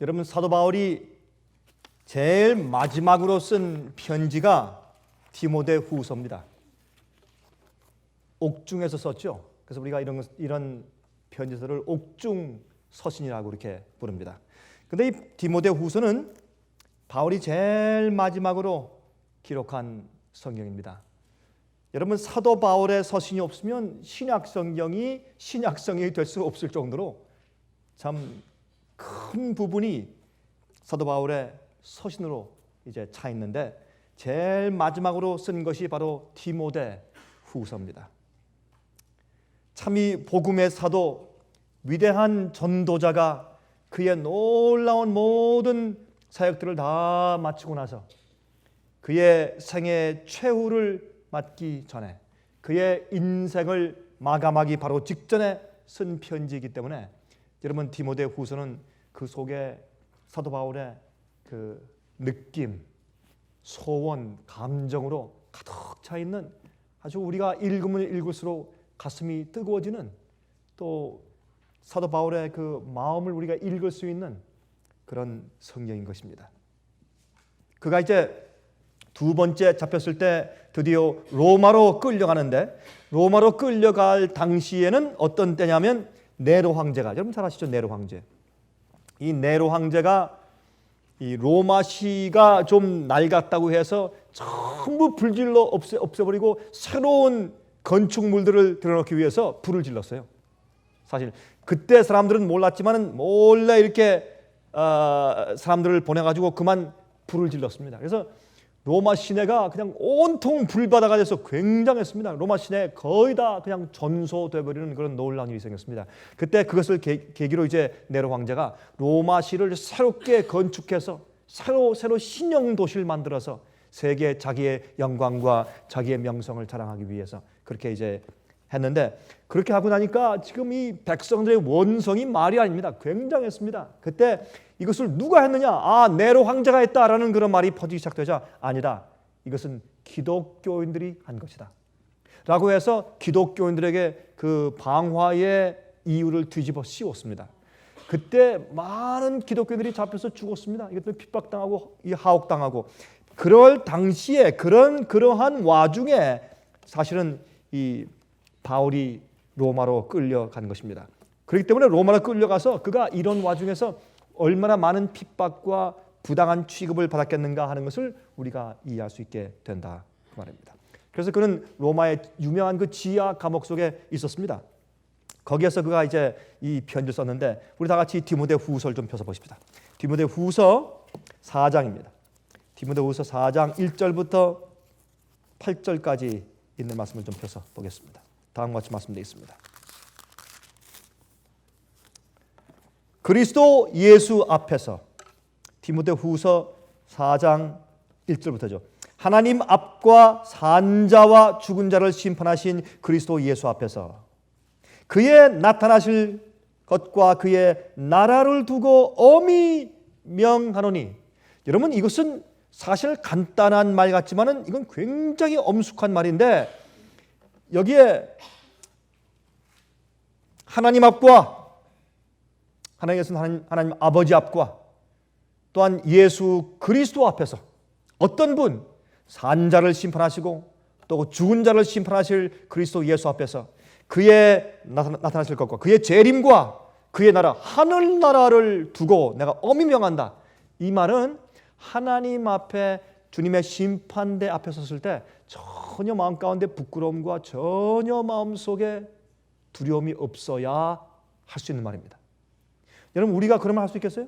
여러분, 사도 바울이 제일 마지막으로 쓴 편지가 디모데 후서입니다. 옥중에서 썼죠. 그래서 우리가 이런 편지서를 옥중 서신이라고 이렇게 부릅니다. 근데 이 디모데 후서는 바울이 제일 마지막으로 기록한 성경입니다. 여러분, 사도 바울의 서신이 없으면 신약 성경이 될 수 없을 정도로 참 큰 부분이 사도 바울의 서신으로 이제 차 있는데, 제일 마지막으로 쓴 것이 바로 디모데 후서입니다. 참 이 복음의 사도, 위대한 전도자가 그의 놀라운 모든 사역들을 다 마치고 나서 그의 생애 최후를 맞기 전에, 그의 인생을 마감하기 바로 직전에 쓴 편지이기 때문에 여러분, 디모데 후서는 그 속에 사도 바울의 그 느낌, 소원, 감정으로 가득 차 있는, 아주 우리가 읽으면 읽을수록 가슴이 뜨거워지는, 또 사도 바울의 그 마음을 우리가 읽을 수 있는 그런 성경인 것입니다. 그가 이제 두 번째 잡혔을 때 드디어 로마로 끌려가는데, 로마로 끌려갈 당시에는 어떤 때냐면 네로 황제가, 여러분 잘 아시죠? 네로 황제. 이 네로 황제가 이 로마시가 좀 낡았다고 해서 전부 불질러 없애버리고 새로운 건축물들을 들어놓기 위해서 불을 질렀어요. 사실 그때 사람들은 몰랐지만 몰래 이렇게 사람들을 보내가지고 그만 불을 질렀습니다. 그래서 로마 시내가 그냥 온통 불바다가 돼서 굉장했습니다. 로마 시내 거의 다 그냥 전소돼 버리는 그런 놀라운 일이 생겼습니다. 그때 그것을 계기로 이제 네로 황제가 로마시를 새롭게 건축해서 새로 신형 도시를 만들어서 세계에 자기의 영광과 자기의 명성을 자랑하기 위해서 그렇게 이제 했는데, 그렇게 하고 나니까 지금 이 백성들의 원성이 말이 아닙니다. 굉장했습니다. 그때 이것을 누가 했느냐? 네로 황제가 했다라는 그런 말이 퍼지기 시작되자, 아니다, 이것은 기독교인들이 한 것이다 라고 해서 기독교인들에게 그 방화의 이유를 뒤집어 씌웠습니다. 그때 많은 기독교인들이 잡혀서 죽었습니다. 이것도 핍박당하고 하옥당하고. 그럴 당시에 그러한 와중에 사실은 이 바울이 로마로 끌려간 것입니다. 그렇기 때문에 로마로 끌려가서 그가 이런 와중에서 얼마나 많은 핍박과 부당한 취급을 받았겠는가 하는 것을 우리가 이해할 수 있게 된다 그 말입니다. 그래서 그는 로마의 유명한 그 지하 감옥 속에 있었습니다. 거기에서 그가 이제 이 편지를 썼는데, 우리 다 같이 디모데 후서를 좀 펴서 보십시다. 디모데 후서 4장입니다. 디모데 후서 4장 1절부터 8절까지 있는 말씀을 좀 펴서 보겠습니다. 다음과 같이 말씀드리겠습니다. 그리스도 예수 앞에서, 디모데 후서 4장 1절부터죠. 하나님 앞과 산자와 죽은 자를 심판하신 그리스도 예수 앞에서 그의 나타나실 것과 그의 나라를 두고 엄히 명하노니. 여러분, 이것은 사실 간단한 말 같지만은 이건 굉장히 엄숙한 말인데, 여기에 하나님 앞과, 하나님께서는 하나님 아버지 앞과 또한 예수 그리스도 앞에서 어떤 분, 산자를 심판하시고 또 죽은 자를 심판하실 그리스도 예수 앞에서 그의 나타나실 것과 그의 재림과 그의 나라, 하늘나라를 두고 내가 엄히 명한다. 이 말은 하나님 앞에 주님의 심판대 앞에 섰을 때 전혀 마음 가운데 부끄러움과 전혀 마음속에 두려움이 없어야 할 수 있는 말입니다. 여러분, 우리가 그런 말 할 수 있겠어요?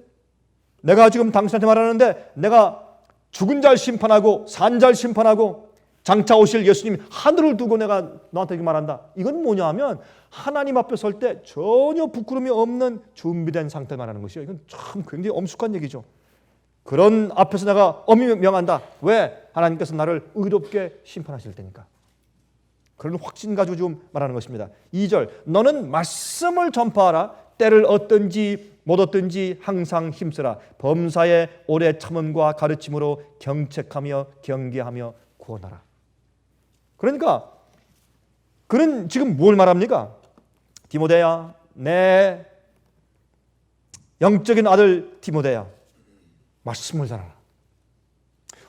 내가 지금 당신한테 말하는데 내가 죽은 자를 심판하고 산 자를 심판하고 장차 오실 예수님 하늘을 두고 내가 너한테 이렇게 말한다. 이건 뭐냐 하면 하나님 앞에 설 때 전혀 부끄러움이 없는 준비된 상태 말하는 것이요. 이건 참 굉장히 엄숙한 얘기죠. 그런 앞에서 내가 엄히 명한다. 왜? 하나님께서 나를 의롭게 심판하실 테니까. 그런 확신 가지고 좀 말하는 것입니다. 2절, 너는 말씀을 전파하라. 때를 얻든지 못 얻든지 항상 힘쓰라. 범사에 오래 참음과 가르침으로 경책하며 경계하며 구원하라. 그러니까 그는 지금 뭘 말합니까? 디모데야, 내 영적인 아들 디모데야, 말씀을 전하라.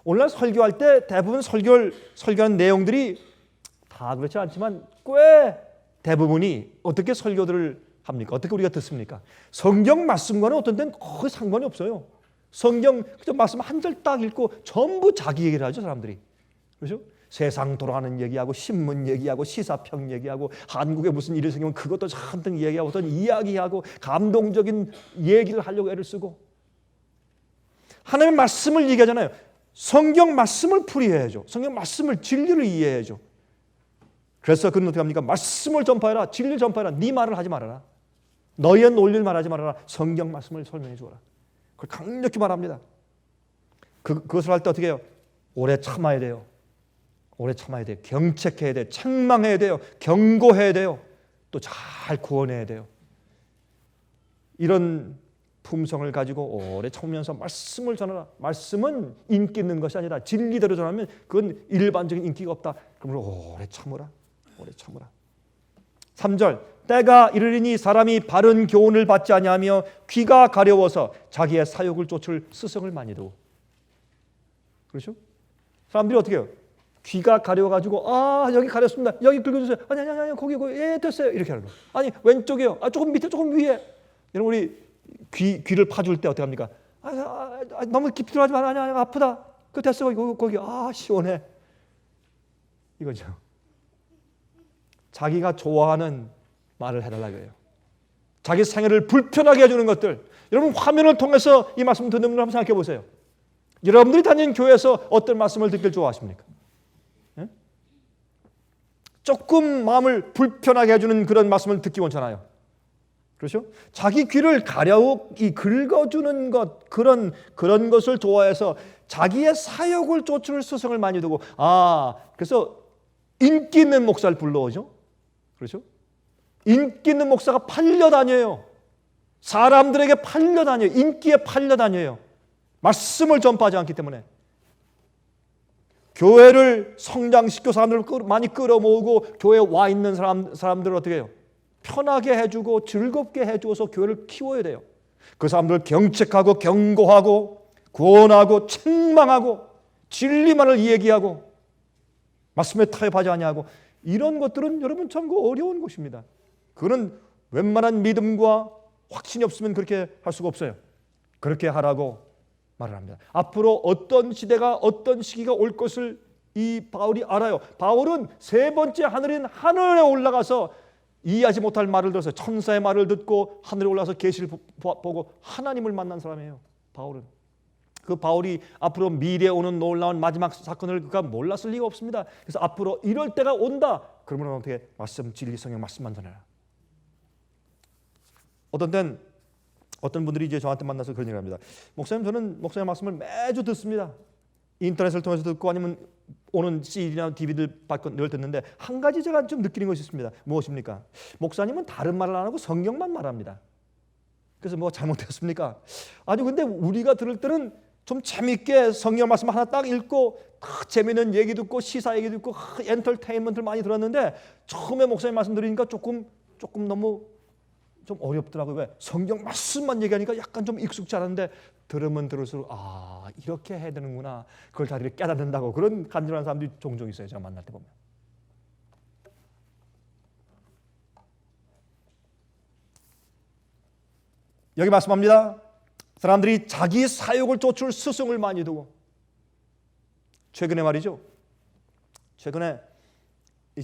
오늘날 설교할 때 대부분 설교하는 내용들이 다 그렇지 않지만 꽤 대부분이 어떻게 설교들을 합니까? 어떻게 우리가 듣습니까? 성경 말씀과는 어떤 때는 거의 상관이 없어요. 성경 그저 말씀 한 절 딱 읽고 전부 자기 얘기를 하죠, 사람들이. 그렇죠? 세상 돌아가는 얘기하고 신문 얘기하고 시사평 얘기하고 한국에 무슨 일이 생기면 그것도 잔뜩 얘기하고 어떤 이야기하고 감동적인 얘기를 하려고 애를 쓰고, 하나님의 말씀을 얘기하잖아요. 성경 말씀을 풀이해야죠. 성경 말씀을, 진리를 이해해야죠. 그래서 그는 어떻게 합니까? 말씀을 전파해라. 진리를 전파해라. 네 말을 하지 말아라. 너희의 논리를 말하지 말아라. 성경 말씀을 설명해 주어라. 그걸 강력히 말합니다. 그것을 할 때 어떻게 해요? 오래 참아야 돼요. 오래 참아야 돼요. 경책해야 돼요. 책망해야 돼요. 경고해야 돼요. 또 잘 구원해야 돼요. 이런 품성을 가지고 오래 참으면서 말씀을 전하라. 말씀은 인기 있는 것이 아니라 진리대로 전하면 그건 일반적인 인기가 없다. 그러므로 오래 참으라. 오래 참으라. 3절, 때가 이르리니 사람이 바른 교훈을 받지 아니하며 귀가 가려워서 자기의 사욕을 쫓을 스승을 많이 두고. 그렇죠? 사람들이 어떻게 해요? 귀가 가려워가지고 여기 가렸습니다. 여기 긁어주세요. 아니 거기 예 됐어요. 이렇게 하는 거예요. 아니 왼쪽이요. 조금 밑에 조금 위에. 여러분 우리 귀를 파줄 때 어떻게 합니까? 너무 깊이 들어가지 마. 아니 아프다. 그 됐어. 거기 시원해. 이거죠. 자기가 좋아하는 말을 해달라고 해요. 자기 생애를 불편하게 해주는 것들. 여러분 화면을 통해서 이 말씀 듣는 분들 한번 생각해 보세요. 여러분들이 다니는 교회에서 어떤 말씀을 듣길 좋아하십니까? 예? 조금 마음을 불편하게 해주는 그런 말씀을 듣기 원하잖아요. 그렇죠? 자기 귀를 긁어주는 것, 그런 것을 좋아해서 자기의 사욕을 쫓을 스승을 많이 두고, 그래서 인기 있는 목사를 불러오죠. 그렇죠? 인기 있는 목사가 팔려다녀요. 사람들에게 팔려다녀요. 인기에 팔려다녀요. 말씀을 전파하지 않기 때문에. 교회를 성장시켜 사람들을 많이 끌어모으고 교회에 와 있는 사람들을 어떻게 해요? 편하게 해주고 즐겁게 해주어서 교회를 키워야 돼요. 그 사람들을 경책하고 경고하고 구원하고 책망하고 진리만을 얘기하고 말씀에 타협하지 아니하고, 이런 것들은 여러분 참 어려운 것입니다. 그거는 웬만한 믿음과 확신이 없으면 그렇게 할 수가 없어요. 그렇게 하라고 말을 합니다. 앞으로 어떤 시대가 어떤 시기가 올 것을 이 바울이 알아요. 바울은 세 번째 하늘인 하늘에 올라가서 이해하지 못할 말을 들어서 천사의 말을 듣고 하늘에 올라가서 계시를 보고 하나님을 만난 사람이에요. 바울은. 그 바울이 앞으로 미래에 오는 놀라운 마지막 사건을 그가 몰랐을 리가 없습니다. 그래서 앞으로 이럴 때가 온다. 그러면 어떻게? 말씀, 진리, 성경 말씀만 전해라. 어떤 분들이 이제 저한테 만나서 그런 얘기를 합니다. 목사님, 저는 목사님 말씀을 매주 듣습니다. 인터넷을 통해서 듣고 아니면 오는 CD나 DVD를 받고 늘 듣는데 한 가지 제가 좀 느끼는 것이 있습니다. 무엇입니까? 목사님은 다른 말을 안 하고 성경만 말합니다. 그래서 뭐 잘못했습니까? 아니 근데 우리가 들을 때는 좀 재밌게 성경 말씀 하나 딱 읽고 재미있는 얘기 듣고 시사 얘기 듣고 엔터테인먼트를 많이 들었는데 처음에 목사님 말씀 들으니까 조금 너무 좀 어렵더라고요. 왜? 성경 말씀만 얘기하니까 약간 좀 익숙지 않은데 들으면 들을수록 이렇게 해야 되는구나. 그걸 다 이렇게 깨닫는다고 그런 간절한 사람들이 종종 있어요. 제가 만날 때 보면. 여기 말씀합니다. 사람들이 자기 사욕을 쫓을 스승을 많이 두고, 최근에 말이죠. 최근에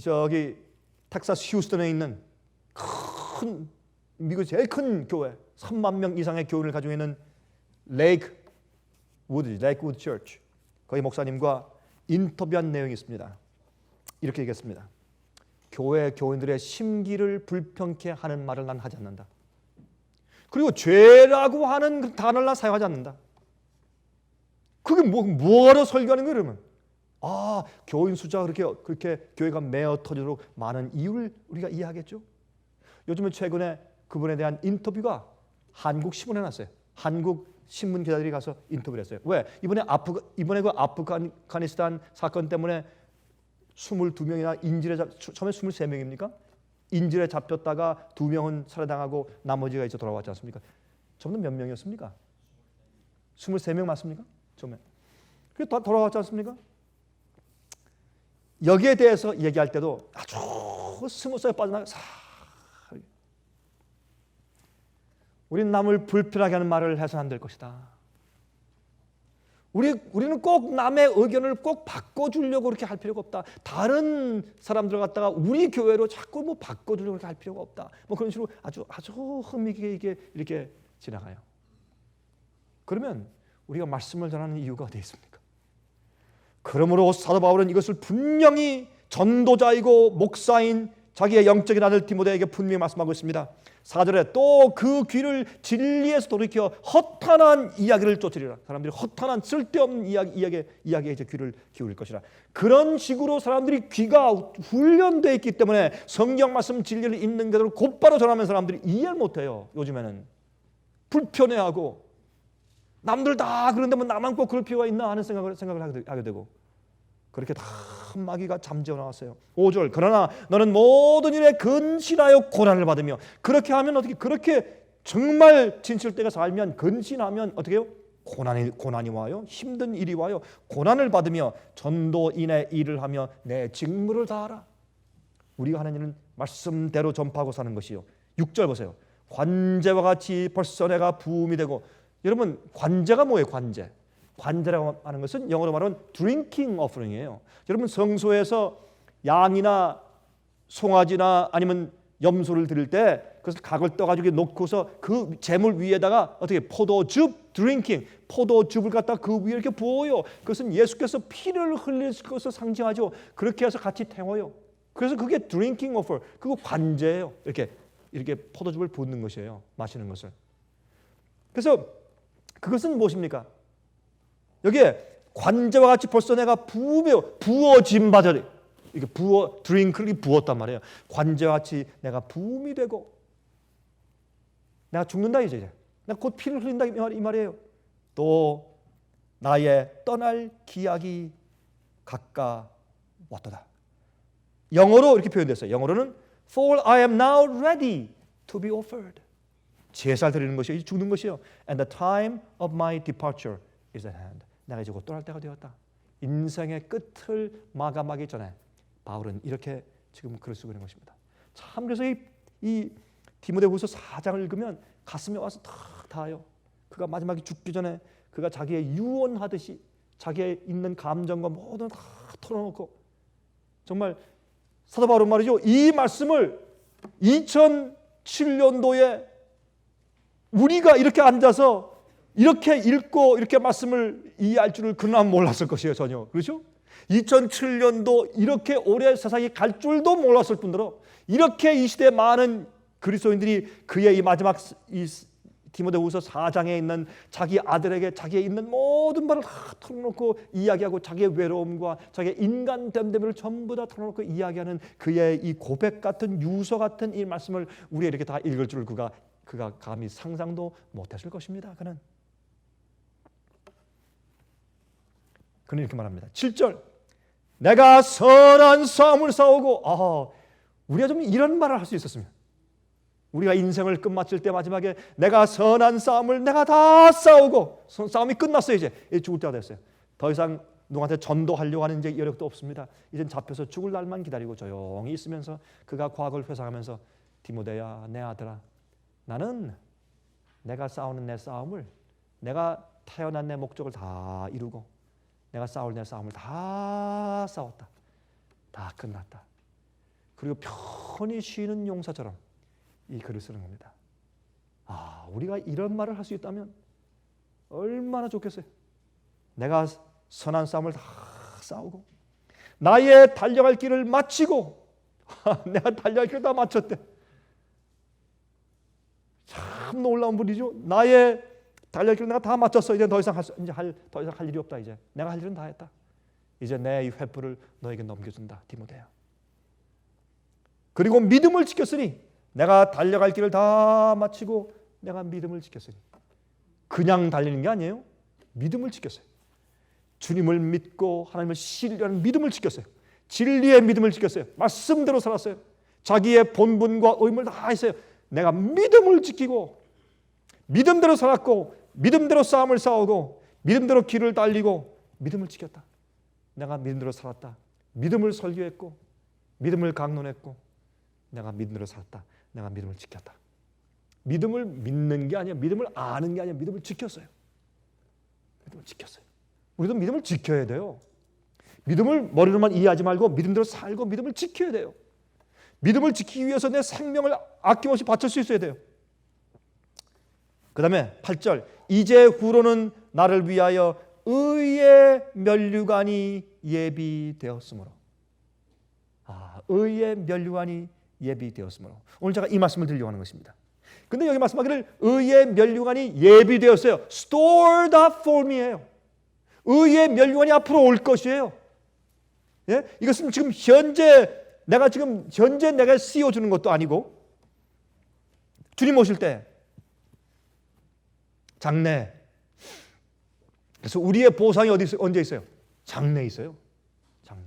저기 텍사스 휴스턴에 있는 큰 미국 제일 큰 교회 3만 명 이상의 교인을 가지고 있는 레이크우드 처치, 거기 목사님과 인터뷰한 내용이 있습니다. 이렇게 얘기했습니다. 교회 교인들의 심기를 불편케 하는 말을 난 하지 않는다. 그리고 죄라고 하는 그 단어를 난 사용하지 않는다. 그게 뭐하러 설교하는 거예요, 그러면? 교인 숫자가 그렇게 교회가 메어 터지도록 많은 이유를 우리가 이해하겠죠? 요즘에 최근에 그분에 대한 인터뷰가 한국 신문에 났어요. 한국 신문 기자들이 가서 인터뷰를 했어요. 왜? 이번에 그 아프가니스탄 사건 때문에 22명이나 처음에 23명입니까? 인질에 잡혔다가 2명은 살해당하고 나머지가 이제 돌아왔지 않습니까? 처음에 몇 명이었습니까? 23명 맞습니까? 처음에. 그게 다 돌아왔지 않습니까? 여기에 대해서 얘기할 때도 아주 스무스하게 빠져나가 우리는 남을 불편하게 하는 말을 해서는 안 될 것이다. 우리는 꼭 남의 의견을 꼭 바꿔주려고 그렇게 할 필요가 없다. 다른 사람들 갖다가 우리 교회로 자꾸 뭐 바꿔주려고 그렇게 할 필요가 없다. 뭐 그런 식으로 아주 흥미있게 이렇게 지나가요. 그러면 우리가 말씀을 전하는 이유가 어디에 있습니까? 그러므로 사도 바울은 이것을 분명히 전도자이고 목사인 자기의 영적인 아들 디모데에게 분명히 말씀하고 있습니다. 4절에 또 그 귀를 진리에서 돌이켜 허탄한 이야기를 쫓으리라. 사람들이 허탄한 쓸데없는 이야기에 이제 귀를 기울일 것이라. 그런 식으로 사람들이 귀가 훈련되어 있기 때문에 성경 말씀 진리를 있는 그대로 곧바로 전하면 사람들이 이해를 못해요. 요즘에는 불편해하고 남들 다 그런데 뭐 나만 꼭 그럴 필요가 있나 하는 생각을 하게 되고 그렇게 다 마귀가 잠재워 나왔어요. 5절 그러나 너는 모든 일에 근신하여 고난을 받으며 그렇게 하면 어떻게 그렇게 정말 진실 때가 살면 근신하면 어떻게 해요? 고난이 와요. 힘든 일이 와요. 고난을 받으며 전도인의 일을 하며 내 직무를 다하라. 우리가 하는 일은 말씀대로 전파하고 사는 것이요. 6절 보세요. 관제와 같이 벌써 내가 부음이 되고 여러분 관제가 뭐예요? 관제라고 하는 것은 영어로 말하면 drinking offering이에요. 여러분 성소에서 양이나 송아지나 아니면 염소를 드릴 때 그것을 각을 떠가지고 놓고서 그 제물 위에다가 어떻게 포도즙 drinking 포도즙을 갖다 그 위에 이렇게 부어요. 그것은 예수께서 피를 흘릴 것을 상징하죠. 그렇게 해서 같이 태워요. 그래서 그게 drinking offer 그거 관제예요. 이렇게 포도즙을 붓는 것이에요. 마시는 것을. 그래서 그것은 무엇입니까? 여기에 관제와 같이 벌써 내가 부어진 바들이 이게 드링크를 부었단 말이에요. 관제와 같이 내가 부음이 되고 내가 죽는다 이제. 내가 곧 피를 흘린다 이 말이에요. 또 나의 떠날 기약이 가까웠도다. 영어로 이렇게 표현됐어요. 영어로는 For I am now ready to be offered. 제사를 드리는 것이 죽는 것이요. And the time of my departure is at hand. 내가 이제 곧 떠날 때가 되었다. 인생의 끝을 마감하기 전에 바울은 이렇게 지금 글을 쓰고 있는 것입니다. 참 그래서 이 디모데후서 4장을 읽으면 가슴에 와서 탁 닿아요. 그가 마지막에 죽기 전에 그가 자기의 유언하듯이 자기의 있는 감정과 모든 다 털어놓고 정말 사도 바울은 말이죠. 이 말씀을 2007년도에 우리가 이렇게 앉아서 이렇게 읽고 이렇게 말씀을 이해할 줄을 그는 몰랐을 것이에요. 전혀. 그렇죠? 2007년도 이렇게 오래 세상이 갈 줄도 몰랐을 뿐더러 이렇게 이 시대에 많은 그리스도인들이 그의 이 마지막 이 디모데후서 4장에 있는 자기 아들에게 자기의 있는 모든 말을 다 털어놓고 이야기하고 자기의 외로움과 자기의 인간 됨됨이를 전부 다 털어놓고 이야기하는 그의 이 고백 같은 유서 같은 이 말씀을 우리가 이렇게 다 읽을 줄을 그가 감히 상상도 못했을 것입니다. 그는 이렇게 말합니다. 7절 내가 선한 싸움을 싸우고 우리가 좀 이런 말을 할 수 있었으면 우리가 인생을 끝마칠 때 마지막에 내가 선한 싸움을 내가 다 싸우고 싸움이 끝났어요. 이제 죽을 때가 됐어요. 더 이상 누구한테 전도하려고 하는 이제 여력도 없습니다. 이젠 잡혀서 죽을 날만 기다리고 조용히 있으면서 그가 과거를 회상하면서 디모데야 내 아들아 나는 내가 싸우는 내 싸움을 내가 태어난 내 목적을 다 이루고 내가 싸울 내 싸움을 다 싸웠다. 다 끝났다. 그리고 편히 쉬는 용사처럼 이 글을 쓰는 겁니다. 우리가 이런 말을 할 수 있다면 얼마나 좋겠어요. 내가 선한 싸움을 다 싸우고 나의 달려갈 길을 마치고 내가 달려갈 길을 다 마쳤대. 참 놀라운 분이죠. 나의 달려갈 길을 내가 다 마쳤어. 이제 더 이상 할 일이 없다. 이제 내가 할 일은 다 했다. 이제 내 이 횃불을 너에게 넘겨준다, 디모데야. 그리고 믿음을 지켰으니 내가 달려갈 길을 다 마치고 내가 믿음을 지켰으니 그냥 달리는 게 아니에요. 믿음을 지켰어요. 주님을 믿고 하나님을 신뢰하는 믿음을 지켰어요. 진리의 믿음을 지켰어요. 말씀대로 살았어요. 자기의 본분과 의무를 다 했어요. 내가 믿음을 지키고 믿음대로 살았고 믿음대로 싸움을 싸우고 믿음대로 길을 달리고 믿음을 지켰다. 내가 믿음대로 살았다. 믿음을 설교했고 믿음을 강론했고 내가 믿음대로 살았다. 내가 믿음을 지켰다. 믿음을 믿는 게 아니야. 믿음을 아는 게 아니야. 믿음을 지켰어요. 믿음을 지켰어요. 우리도 믿음을 지켜야 돼요. 믿음을 머리로만 이해하지 말고 믿음대로 살고 믿음을 지켜야 돼요. 믿음을 지키기 위해서 내 생명을 아낌없이 바칠 수 있어야 돼요. 그 다음에 8절 이제 후로는 나를 위하여 의의 면류관이 예비되었으므로 의의 면류관이 예비되었으므로 오늘 제가 이 말씀을 드리려고 하는 것입니다. 근데 여기 말씀하기를 의의 면류관이 예비되었어요. Stored up for me예요. 의의 면류관이 앞으로 올 것이에요. 예? 이것은 지금 현재 내가 씌워주는 것도 아니고 주님 오실 때 장래. 그래서 우리의 보상이 언제 있어요? 장래에 있어요. 장래.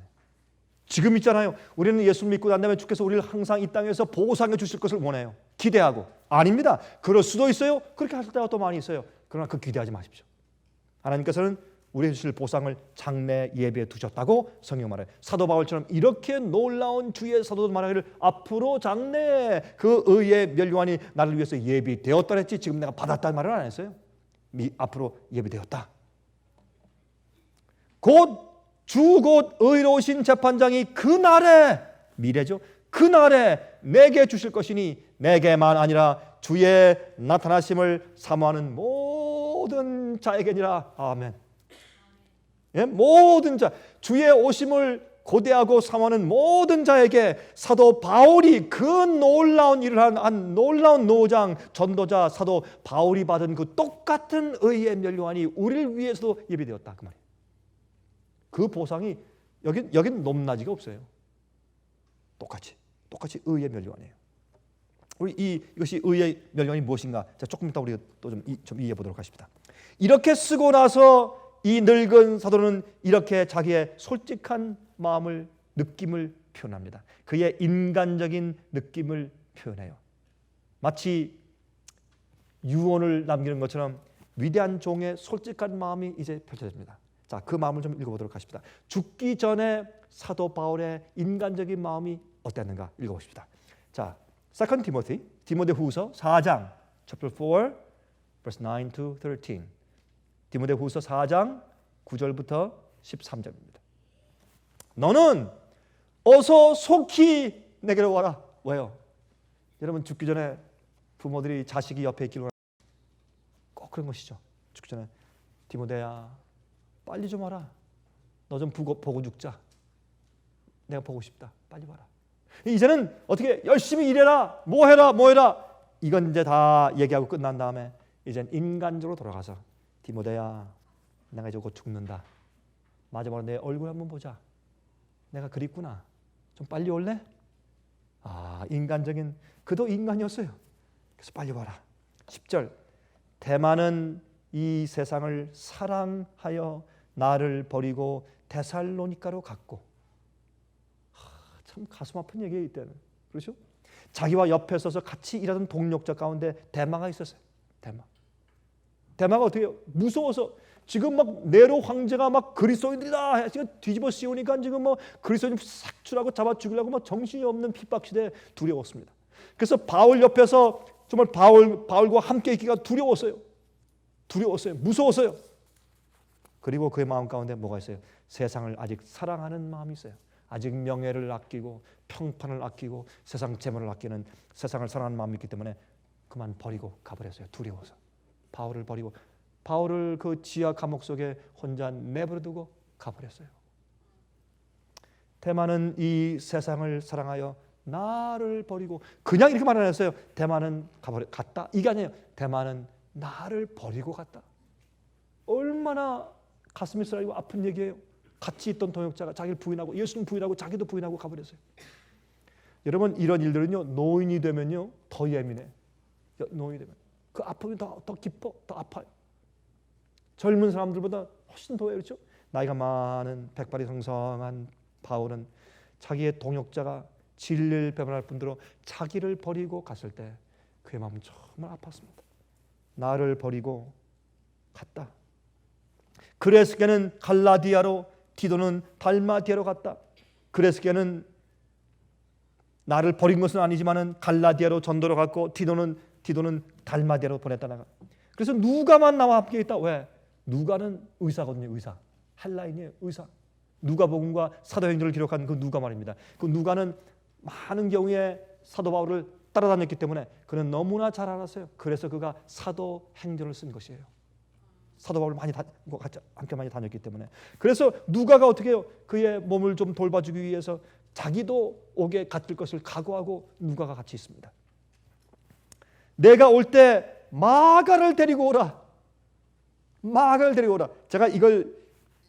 지금 있잖아요. 우리는 예수를 믿고 난 다음에 주께서 우리를 항상 이 땅에서 보상해 주실 것을 원해요. 기대하고. 아닙니다. 그럴 수도 있어요. 그렇게 하실 때가 또 많이 있어요. 그러나 그 기대하지 마십시오. 하나님께서는 우리에게 주실 보상을 장래 예비해 두셨다고 성경 말해요. 사도 바울처럼 이렇게 놀라운 주의 사도들 말하기를 앞으로 장래에 그 의의 면류관이 나를 위해서 예비되었다 했지 지금 내가 받았다는 말을 안 했어요. 앞으로 예비되었다. 곧 의로우신 재판장이 그날에 미래죠. 그날에 내게 주실 것이니 내게만 아니라 주의 나타나심을 사모하는 모든 자에게니라. 아멘. 예? 모든 자, 주의 오심을 고대하고 사모하는 모든 자에게 사도 바울이 그 놀라운 일을 한 놀라운 노장 전도자 사도 바울이 받은 그 똑같은 의의 면류관이 우리를 위해서도 예비되었다 그 말이에요. 그 보상이 여긴 높낮이가 없어요. 똑같이 의의 면류관이에요. 우리 이것이 의의 면류관이 무엇인가? 자, 조금 이따 우리가 또 좀 이해해 보도록 하십니다. 이렇게 쓰고 나서 이 늙은 사도는 이렇게 자기의 솔직한 마음을 느낌을 표현합니다. 그의 인간적인 느낌을 표현해요. 마치 유언을 남기는 것처럼 위대한 종의 솔직한 마음이 이제 펼쳐집니다. 자, 그 마음을 좀 읽어보도록 하십니다. 죽기 전에 사도 바울의 인간적인 마음이 어땠는가 읽어보십시다. 자, 2 디모데후서 4장 chapter 4 verse 9 to 13. 디모데후서 4장 9절부터 13절입니다. 너는 어서 속히 내게로 와라. 왜요? 여러분 죽기 전에 부모들이 자식이 옆에 있기를 꼭 그런 것이죠. 죽기 전에 디모데야 빨리 좀 와라. 너 좀 보고 죽자. 내가 보고 싶다. 빨리 와라. 이제는 어떻게 열심히 일해라. 뭐 해라. 이건 이제 다 얘기하고 끝난 다음에 이젠 인간적으로 돌아가서 디모데야 내가 이제 곧 죽는다. 마지막으로 내 얼굴 한번 보자. 내가 그립구나. 좀 빨리 올래? 인간적인 그도 인간이었어요. 그래서 빨리 와라. 10절 대만은 이 세상을 사랑하여 나를 버리고 데살로니가로 갔고 참 가슴 아픈 얘기예요 이때는. 그렇죠? 자기와 옆에 서서 같이 일하던 동력자 가운데 대마가 있었어요. 대마가 어떻게 해요? 무서워서 지금 막 네로 황제가 막 그리스도인들이다 지금 뒤집어 씌우니까 지금 뭐 그리스도인 삭출하고 잡아 죽이려고 막 정신이 없는 핍박 시대에 두려웠습니다. 그래서 바울 옆에서 정말 바울과 함께 있기가 두려웠어요. 무서웠어요. 그리고 그의 마음 가운데 뭐가 있어요? 세상을 아직 사랑하는 마음이 있어요. 아직 명예를 아끼고 평판을 아끼고 세상 재물을 아끼는 세상을 사랑하는 마음이 있기 때문에 그만 버리고 가버렸어요. 두려워서. 바울을 버리고 바울을 그 지하 감옥 속에 혼자 내버려두고 가버렸어요. 대만은 이 세상을 사랑하여 나를 버리고 그냥 이렇게 말 안 했어요. 대만은 갔다. 이게 아니에요. 대만은 나를 버리고 갔다. 얼마나 가슴이 쓰라리고 아픈 얘기예요. 같이 있던 동역자가 자기를 부인하고 예수님 부인하고 자기도 부인하고 가버렸어요. 여러분 이런 일들은요 노인이 되면요 더 예민해. 노인이 되면 그 아픔이 더 깊어, 더 아파요. 젊은 사람들보다 훨씬 더해요. 그렇죠? 나이가 많은 백발이 성성한 바울은 자기의 동역자가 진리를 배반할 뿐더러 자기를 버리고 갔을 때 그의 마음은 정말 아팠습니다. 나를 버리고 갔다. 그레스게는 갈라디아로, 디도는 달마디아로 갔다. 그레스게는 나를 버린 것은 아니지만은 갈라디아로 전도로 갔고, 디도는 달마디아로 보냈다 나가. 그래서 누가만 나와 함께 있다. 왜? 누가는 의사거든요. 의사. 헬라인이에요. 의사. 누가복음과 사도행전을 기록한 그 누가 말입니다. 그 누가는 많은 경우에 사도 바울을 따라다녔기 때문에 그는 너무나 잘 알았어요. 그래서 그가 사도행전을 쓴 것이에요. 사도 바울을 함께 많이 다녔기 때문에. 그래서 누가가 어떻게 해요? 그의 몸을 좀 돌봐주기 위해서 자기도 옥에 갇힐 것을 각오하고 누가가 같이 있습니다. 내가 올 때 마가를 데리고 오라. 마가를 데리고 오라. 제가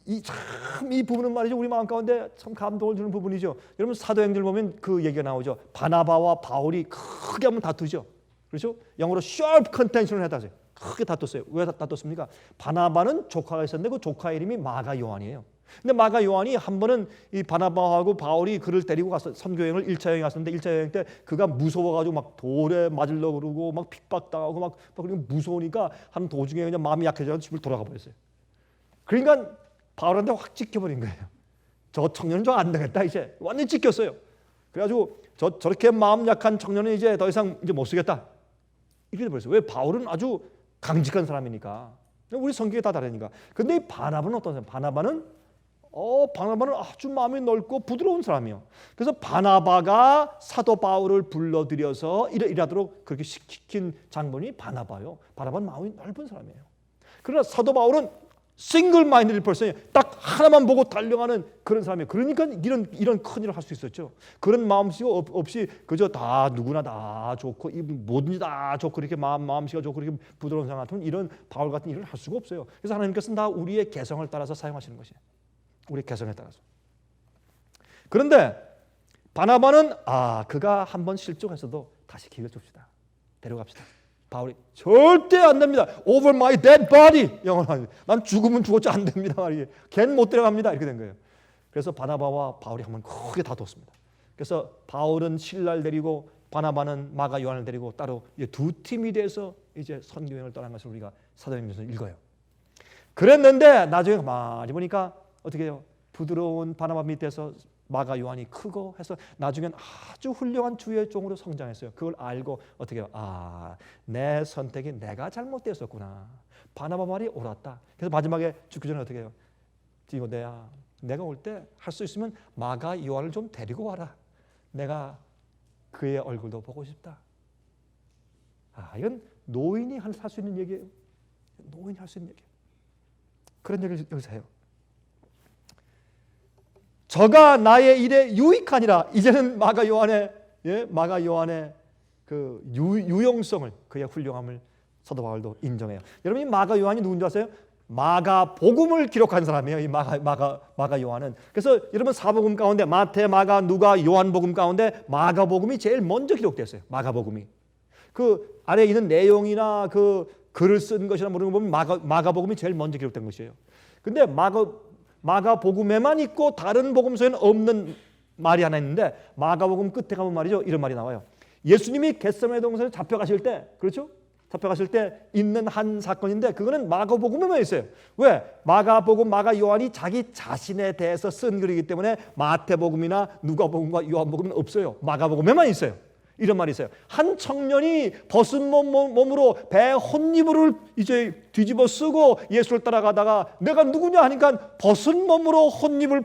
이 부분은 말이죠, 우리 마음 가운데 참 감동을 주는 부분이죠. 여러분 사도행전을 보면 그 얘기가 나오죠. 바나바와 바울이 크게 한번 다투죠. 그렇죠? 영어로 sharp contention을 했다고요. 크게 다퉜어요. 왜 다퉜습니까? 바나바는 조카가 있었는데 그 조카 이름이 마가 요한이에요. 근데 마가 요한이 한 번은 이 바나바하고 바울이 그를 데리고 가서 선교여행을 1차 여행 갔었는데 1차 여행 때 그가 무서워가지고 막 돌에 맞으려고 그러고 막 핍박당하고 막 그리고 무서우니까 한 도중에 그냥 마음이 약해져서 집을 돌아가 버렸어요. 그러니까 바울한테 확 찍혀버린 거예요. 저 청년은 좀 안 되겠다 이제 완전히 찍혔어요. 그래가지고 저렇게 마음 약한 청년은 이제 더 이상 이제 못 쓰겠다 이렇게 돼버렸어요. 왜? 바울은 아주 강직한 사람이니까. 우리 성격이 다 다르니까. 근데 이 바나바는 어떤 사람? 바나바는 아주 마음이 넓고 부드러운 사람이에요. 그래서 바나바가 사도 바울을 불러들여서 일하도록 그렇게 시킨 장본이 바나바요. 바나바는 마음이 넓은 사람이에요. 그러나 사도 바울은 싱글 마인드를 벌써 딱 하나만 보고 달려가는 그런 사람이에요. 그러니까 이런 큰 일을 할 수 있었죠. 그런 마음씨가 없이 그저 다 누구나 다 좋고 뭐든지 다 좋고 이렇게 마음씨가 좋고 이렇게 부드러운 사람 같으면 이런 바울 같은 일을 할 수가 없어요. 그래서 하나님께서는 다 우리의 개성을 따라서 사용하시는 것이에요. 우리의 개성에 따라서. 그런데 바나바는 그가 한번 실족했어도 다시 기회를 줍시다. 데려갑시다. 바울이 절대 안 됩니다. Over my dead body. 영어로 난 죽으면 죽었지 안 됩니다. 말이에요. 걔는 못 데려갑니다. 이렇게 된 거예요. 그래서 바나바와 바울이 한번 크게 다퉜습니다. 그래서 바울은 신라를 데리고 바나바는 마가 요한을 데리고 따로 두 팀이 돼서 이제 선교여행을 떠난 것을 우리가 사도행전에서 읽어요. 그랬는데 나중에 많이 보니까 어떻게 해요? 부드러운 바나바 밑에서 마가 요한이 크고 해서 나중엔 아주 훌륭한 주의 종으로 성장했어요. 그걸 알고 어떻게 해요? 내 선택이 내가 잘못되었었구나. 바나바 말이 옳았다. 그래서 마지막에 죽기 전에 어떻게 해요? 디모데야, 내가 올 때 할 수 있으면 마가 요한을 좀 데리고 와라. 내가 그의 얼굴도 보고 싶다. 이건 노인이 할 수 있는 얘기예요. 노인이 할 수 있는 얘기예요. 그런 얘기를 여기서 해요. 저가 나의 일에 유익하니라. 이제는 마가 요한의 그 유용성을, 그의 훌륭함을 사도 바울도 인정해요. 여러분 이 마가 요한이 누군지 아세요? 마가 복음을 기록한 사람이에요. 이 마가 요한은. 그래서 여러분 사복음 가운데 마태, 마가, 누가, 요한 복음 가운데 마가 복음이 제일 먼저 기록됐어요. 마가 복음이. 그 안에 있는 내용이나 그 글을 쓴 것이나 모르는 거 보면 마가 복음이 제일 먼저 기록된 것이에요. 근데 마가 복음에만 있고 다른 복음서에는 없는 말이 하나 있는데 마가복음 끝에 가면 말이죠. 이런 말이 나와요. 예수님이 겟세마네 동산에 잡혀가실 때, 그렇죠? 잡혀가실 때 있는 한 사건인데 그거는 마가복음에만 있어요. 왜? 마가복음, 마가 요한이 자기 자신에 대해서 쓴 글이기 때문에 마태복음이나 누가복음과 요한복음은 없어요. 마가복음에만 있어요. 이런 말이 있어요. 한 청년이 벗은 몸으로 배 혼이불을 이제 뒤집어 쓰고 예수를 따라가다가 내가 누구냐 하니까 벗은 몸으로 혼입을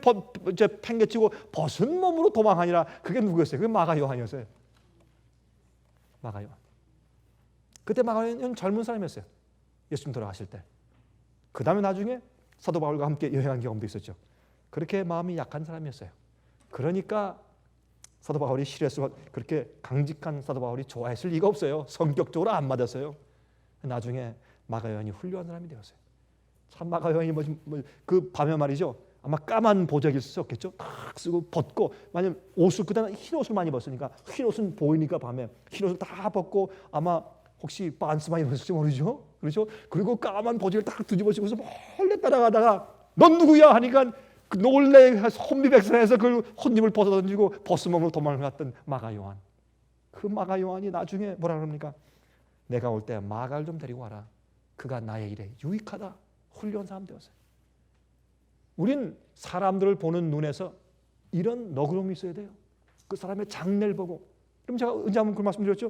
이제 팽개치고 벗은 몸으로 도망하니라. 그게 누구였어요? 그게 마가 요한이었어요. 마가 요한. 그때 마가 요한은 젊은 사람이었어요. 예수님 돌아가실 때. 그 다음에 나중에 사도 바울과 함께 여행한 경험도 있었죠. 그렇게 마음이 약한 사람이었어요. 그러니까 사도 바울이 싫어했으면 그렇게 강직한 사도 바울이 좋아했을 리가 없어요. 성격적으로 안 맞았어요. 나중에 마가 요한이 훌륭한 사람이 되었어요. 참 마가 요한이 그 밤에 말이죠. 아마 까만 보자기를 썼겠죠. 탁 쓰고 벗고, 만약 옷을 그때는 흰 옷을 많이 벗으니까 흰 옷은 보이니까 밤에 흰 옷을 다 벗고 아마 혹시 반스 많이 입었을지 모르죠. 그렇죠? 그리고 까만 보자기를 딱 뒤집어쓰고서 몰래 따라가다가 넌 누구야 하니까 놀래 혼미백산에서 그 혼입을 벗어던지고 벗은 몸으로 도망을 갔던 마가 요한. 그 마가 요한이 나중에 뭐라 그럽니까? 내가 올 때 마가를 좀 데리고 와라. 그가 나의 일에 유익하다. 훌륭한 사람 되었어요. 우린 사람들을 보는 눈에서 이런 너그러움이 있어야 돼요. 그 사람의 장래를 보고. 그럼 제가 언제 한번 그 말씀드렸죠?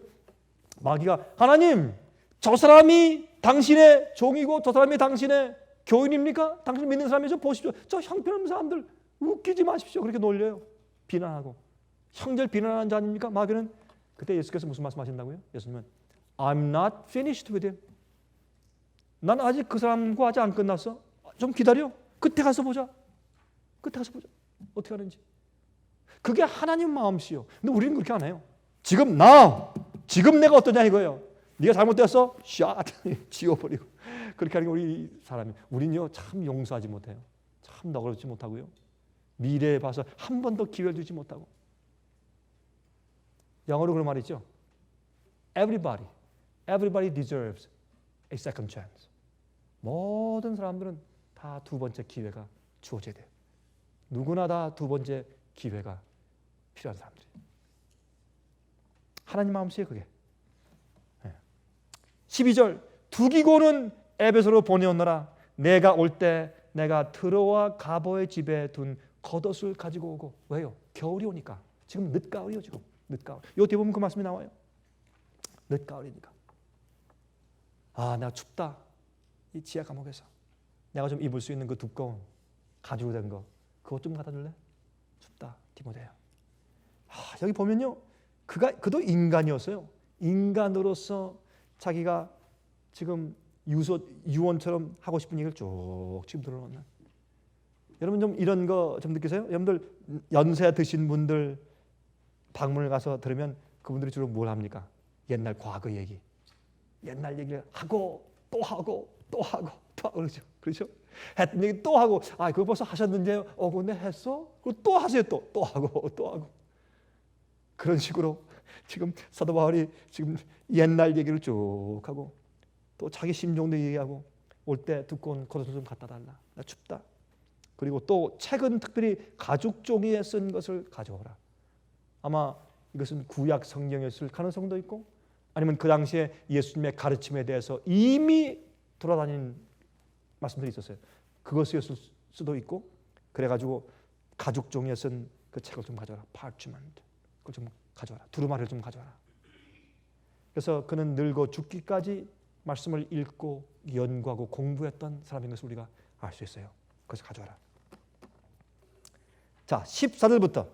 마귀가 하나님, 저 사람이 당신의 종이고 저 사람이 당신의 교인입니까? 당신 믿는 사람이죠? 보십시오. 저 형편없는 사람들 웃기지 마십시오. 그렇게 놀려요. 비난하고. 형제를 비난하는 자 아닙니까? 마귀는. 그때 예수께서 무슨 말씀하신다고요? 예수님은 I'm not finished with him. 난 아직 그 사람과 아직 안 끝났어. 좀 기다려. 끝에 가서 보자. 끝에 가서 보자. 어떻게 하는지. 그게 하나님 마음씨요. 근데 우리는 그렇게 안 해요. 지금 내가 어떠냐 이거예요. 네가 잘못됐어? 샷 지워버리고. 그렇게 하는 게 우리 사람이. 우린요 참 용서하지 못해요. 참 너그럽지 못하고요. 미래에 봐서 한 번 더 기회를 주지 못하고. 영어로 그런 말이 있죠. Everybody deserves a second chance. 모든 사람들은 다 두 번째 기회가 주어져야 돼요. 누구나 다 두 번째 기회가 필요한 사람들이에요. 하나님 마음씨에 그게. 12절 두기고는 에베소로 보내었노라. 내가 올 때 내가 트로와 가보의 집에 둔 겉옷을 가지고 오고. 왜요? 겨울이 오니까. 지금 늦가을이요. 지금 늦가을. 요 뒤에 보면 그 말씀이 나와요. 늦가을이니까. 아, 내가 춥다. 이 지하 감옥에서 내가 좀 입을 수 있는 그 두꺼운 가죽으로 된 거 그것 좀 갖다 줄래? 춥다. 디모데야. 여기 보면요. 그도 인간이었어요. 인간으로서 자기가 지금 유언처럼 하고 싶은 얘기를 쭉 지금 들어놓는. 여러분 좀 이런 거 좀 느끼세요? 여러분들 연세 드신 분들 방문을 가서 들으면 그분들이 주로 뭘 합니까? 옛날 과거 얘기. 옛날 얘기를 하고 또 하고 또 하고 또 하고 그렇죠? 했던 얘기 또 하고 그거 벌써 하셨는데요? 근데 했어? 그리고 또 하세요. 또 하고 또 하고. 그런 식으로 지금 사도 바울이 지금 옛날 얘기를 쭉 하고 또 자기 심정도 얘기하고 올 때 두꺼운 겉옷을 좀 갖다 달라. 나 춥다. 그리고 또 책은 특별히 가죽 종이에 쓴 것을 가져오라. 아마 이것은 구약 성경이었을 가능성도 있고 아니면 그 당시에 예수님의 가르침에 대해서 이미 돌아다니는 말씀들이 있었어요. 그것이었을 수도 있고 그래가지고 가죽 종이에 쓴 그 책을 좀 가져와라. parchment. 그걸 좀 가져와라. 두루마리를 좀 가져와라. 그래서 그는 늙어 죽기까지 말씀을 읽고 연구하고 공부했던 사람인 것을 우리가 알 수 있어요. 그래서 가져와라. 자, 14절부터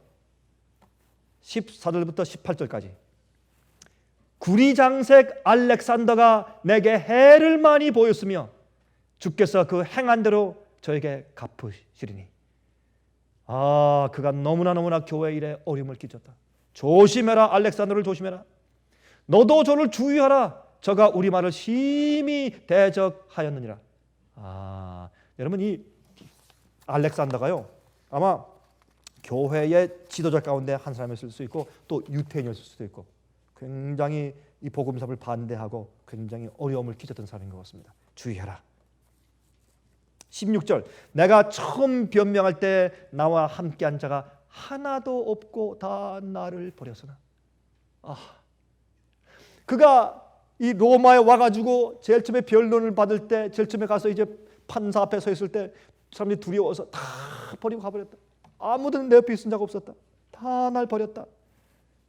18절까지 구리장색 알렉산더가 내게 해를 많이 보였으며 주께서 그 행한 대로 저에게 갚으시리니 그가 너무나 교회 일에 어려움을 끼쳤다. 조심해라. 알렉산더를 조심해라. 너도 저를 주의하라. 저가 우리 말을 심히 대적하였느니라. 여러분 이 알렉산더가요 아마 교회의 지도자 가운데 한 사람이었을 수 있고 또 유태인이었을 수도 있고 굉장히 이 복음사를 반대하고 굉장히 어려움을 끼쳤던 사람인 것 같습니다. 주의하라. 16절 내가 처음 변명할 때 나와 함께한 자가 하나도 없고 다 나를 버렸으나 그가 이 로마에 와가지고 제일 처음에 변론을 받을 때 제일 처음에 가서 이제 판사 앞에 서 있을 때 사람들이 두려워서 다 버리고 가버렸다. 아무도 내 옆에 있은 자 없었다. 다 날 버렸다.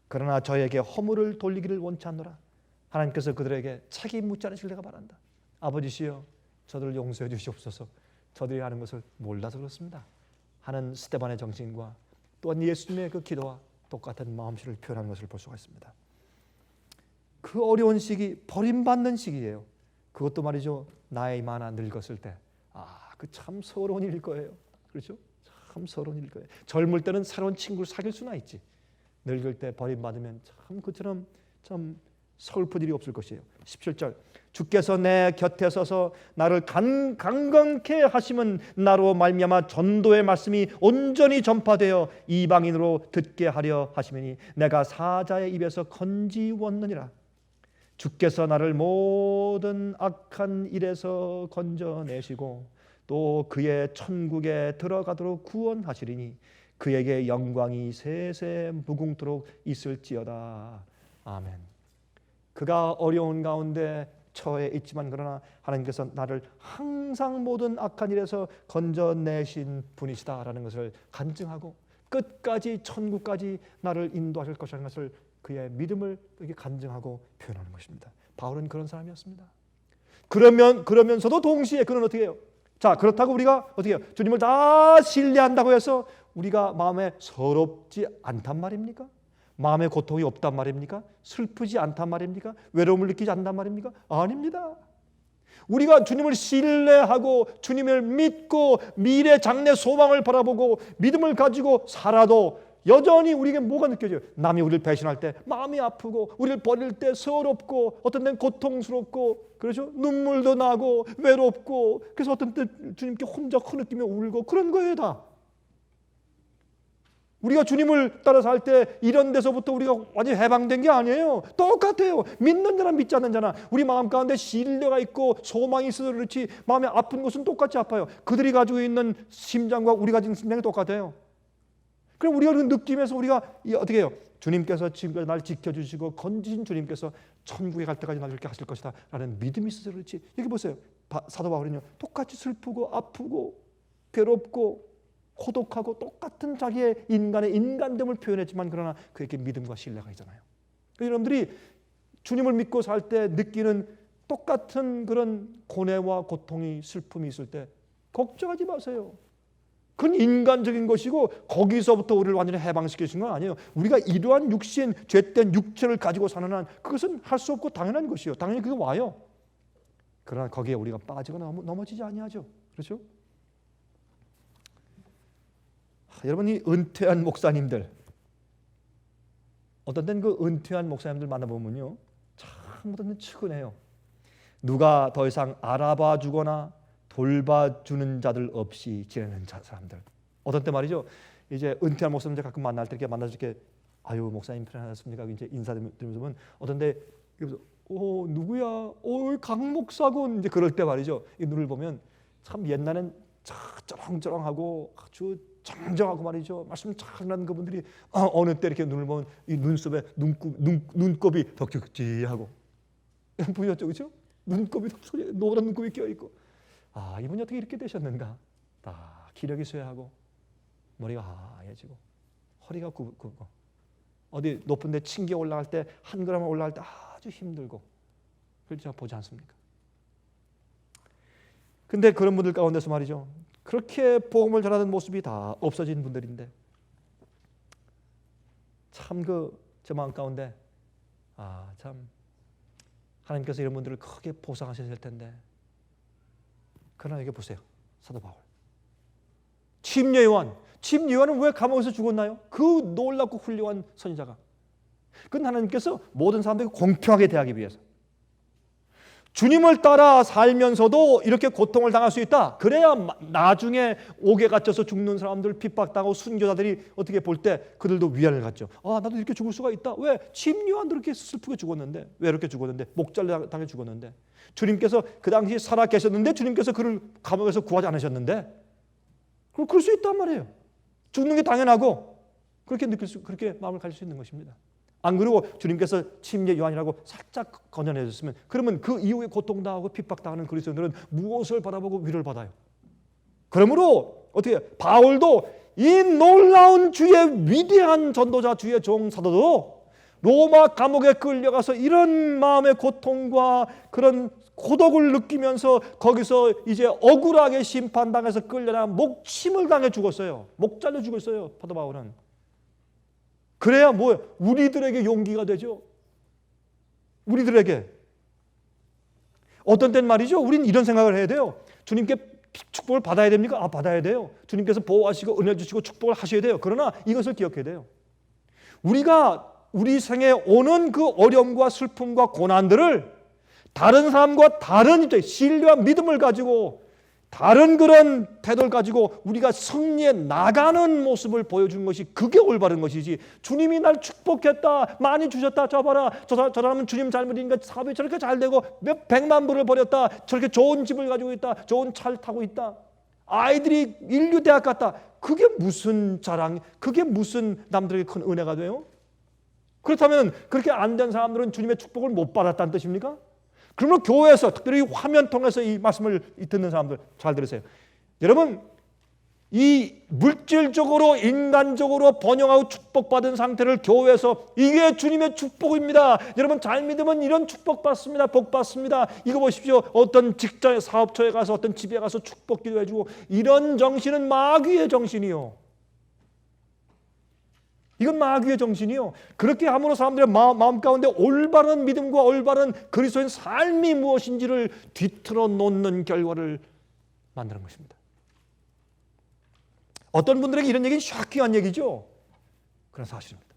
그러나 저에게 허물을 돌리기를 원치 않노라. 하나님께서 그들에게 책임 묻지 않으시길 내가 바란다. 아버지시여 저들을 용서해 주시옵소서. 저들이 하는 것을 몰라서 그렇습니다. 하는 스데반의 정신과 또한 예수님의 그 기도와 똑같은 마음씨를 표현하는 것을 볼 수가 있습니다. 그 어려운 시기, 버림받는 시기예요. 그것도 말이죠. 나이 많아 늙었을 때 그 참 서러운 일일 거예요. 그렇죠? 참 서러운 일일 거예요. 젊을 때는 새로운 친구를 사귈 수나 있지. 늙을 때 버림받으면 참 그처럼 참 서글픈 일이 없을 것이에요. 17절 주께서 내 곁에 서서 나를 강건케 하심은 나로 말미암아 전도의 말씀이 온전히 전파되어 이방인으로 듣게 하려 하심이니 내가 사자의 입에서 건지웠느니라. 주께서 나를 모든 악한 일에서 건져내시고 또 그의 천국에 들어가도록 구원하시리니 그에게 영광이 세세 무궁토록 있을지어다. 아멘. 그가 어려운 가운데 처해 있지만 그러나 하나님께서 나를 항상 모든 악한 일에서 건져내신 분이시다라는 것을 간증하고 끝까지 천국까지 나를 인도하실 것이라는 것을 그의 믿음을 이렇게 간증하고 표현하는 것입니다. 바울은 그런 사람이었습니다. 그러면서도 동시에 그는 어떻게 해요? 자, 그렇다고 우리가 어떻게 해요? 주님을 다 신뢰한다고 해서 우리가 마음에 서럽지 않단 말입니까? 마음에 고통이 없단 말입니까? 슬프지 않단 말입니까? 외로움을 느끼지 않단 말입니까? 아닙니다. 우리가 주님을 신뢰하고 주님을 믿고 미래 장래 소망을 바라보고 믿음을 가지고 살아도 여전히 우리에게 뭐가 느껴져요? 남이 우리를 배신할 때 마음이 아프고 우리를 버릴 때 서럽고 어떤 때는 고통스럽고 그렇죠? 눈물도 나고 외롭고 그래서 어떤 때 주님께 혼자 흐느끼며 울고 그런 거예요 다. 우리가 주님을 따라 살 때 이런 데서부터 우리가 완전히 해방된 게 아니에요. 똑같아요. 믿는 자나 믿지 않는 자나 우리 마음 가운데 신뢰가 있고 소망이 있어서 그렇지 마음이 아픈 것은 똑같이 아파요. 그들이 가지고 있는 심장과 우리 가진 심장이 똑같아요. 그럼 우리가 그 느낌에서 우리가 어떻게 해요? 주님께서 지금까지 날 지켜주시고 건지신 주님께서 천국에 갈 때까지 날 이렇게 하실 것이다 라는 믿음이 있어서 그렇지. 여기 보세요. 사도 바울은요 똑같이 슬프고 아프고 괴롭고 고독하고 똑같은 자기의 인간의 인간됨을 표현했지만 그러나 그에게 믿음과 신뢰가 있잖아요. 여러분들이 주님을 믿고 살 때 느끼는 똑같은 그런 고뇌와 고통이 슬픔이 있을 때 걱정하지 마세요. 그건 인간적인 것이고 거기서부터 우리를 완전히 해방시켜 주신 건 아니에요. 우리가 이러한 육신, 죄된 육체를 가지고 사는 한 그것은 할 수 없고 당연한 것이에요. 당연히 그게 와요. 그러나 거기에 우리가 빠지거나 넘어지지 아니하죠. 그렇죠? 여러분이 은퇴한 목사님들 어떤 때는 그 은퇴한 목사님들 만나보면요 참 어떤 때는 측은해요. 누가 더 이상 알아봐 주거나 돌봐주는 자들 없이 지내는 사람들. 어떤 때 말이죠 이제 은퇴한 목사님들 가끔 만날 때 이렇게 만나서 이렇게 아유 목사님 편안하셨습니까? 이제 인사드리면서 보면 어떤 때 누구야? 강 목사군 이제 그럴 때 말이죠 이 눈을 보면 참 옛날엔 쩌렁쩌렁하고 아주 정정하고 말이죠. 말씀 잘하는 그분들이 어느 때 이렇게 눈을 보면 이 눈썹에 눈곱이 덕지덕지하고 보셨죠, 그렇죠? 눈곱이 노란 눈곱이 껴 있고 아 이분이 어떻게 이렇게 되셨는가? 다 기력이 쇠하고 머리가 하얘지고 허리가 굽고 어디 높은데 층계 올라갈 때 한 걸음 올라갈 때 아주 힘들고 그렇죠 보지 않습니까? 근데 그런 분들 가운데서 말이죠. 그렇게 복음을 전하던 모습이 다 없어진 분들인데 참 제 마음 가운데 참 하나님께서 이런 분들을 크게 보상하셨을 텐데 그러나 여기 보세요. 사도 바울 침례 요한은 왜 감옥에서 죽었나요? 그 놀랍고 훌륭한 선지자가 그건 하나님께서 모든 사람들에게 공평하게 대하기 위해서 주님을 따라 살면서도 이렇게 고통을 당할 수 있다. 그래야 나중에 옥에 갇혀서 죽는 사람들 핍박당하고 순교자들이 어떻게 볼 때 그들도 위안을 갖죠. 나도 이렇게 죽을 수가 있다. 왜? 침례요한도 이렇게 슬프게 죽었는데 왜 이렇게 죽었는데 목잘 당해 죽었는데 주님께서 그 당시 살아 계셨는데 주님께서 그를 감옥에서 구하지 않으셨는데 그럴 수 있단 말이에요. 죽는 게 당연하고 그렇게 마음을 가질 수 있는 것입니다. 안 그러고 주님께서 침례 요한이라고 살짝 건져내 줬으면 그러면 그 이후에 고통당하고 핍박당하는 그리스도인들은 무엇을 바라보고 위로를 받아요? 그러므로 어떻게 바울도 이 놀라운 주의 위대한 전도자 주의 종 사도도 로마 감옥에 끌려가서 이런 마음의 고통과 그런 고독을 느끼면서 거기서 이제 억울하게 심판당해서 끌려나 목침을 당해 죽었어요. 목 잘려 죽었어요. 사도 바울은. 그래야 뭐예요? 우리들에게 용기가 되죠. 우리들에게. 어떤 때는 말이죠. 우리는 이런 생각을 해야 돼요. 주님께 축복을 받아야 됩니까? 받아야 돼요. 주님께서 보호하시고 은혜 주시고 축복을 하셔야 돼요. 그러나 이것을 기억해야 돼요. 우리가 우리 생에 오는 그 어려움과 슬픔과 고난들을 다른 사람과 다른 입장, 신뢰와 믿음을 가지고 다른 그런 태도를 가지고 우리가 승리해 나가는 모습을 보여주는 것이 그게 올바른 것이지 주님이 날 축복했다 많이 주셨다 저 봐라 저 사람은 주님 잘못이니까 사업이 저렇게 잘 되고 몇 백만 불을 벌였다 저렇게 좋은 집을 가지고 있다 좋은 차를 타고 있다 아이들이 인류대학 갔다 그게 무슨 자랑 그게 무슨 남들에게 큰 은혜가 돼요? 그렇다면 그렇게 안 된 사람들은 주님의 축복을 못 받았다는 뜻입니까? 그러면 교회에서 특별히 화면 통해서 이 말씀을 듣는 사람들 잘 들으세요. 여러분, 이 물질적으로 인간적으로 번영하고 축복받은 상태를 교회에서 이게 주님의 축복입니다. 여러분 잘 믿으면 이런 축복 받습니다. 복 받습니다. 이거 보십시오. 어떤 직장에 사업처에 가서 어떤 집에 가서 축복 기도해주고 이런 정신은 마귀의 정신이요. 이건 마귀의 정신이요. 그렇게 함으로 사람들의 마음 가운데 올바른 믿음과 올바른 그리스도인 삶이 무엇인지를 뒤틀어 놓는 결과를 만드는 것입니다. 어떤 분들에게 이런 얘기는 쇼킹한 얘기죠. 그런 사실입니다.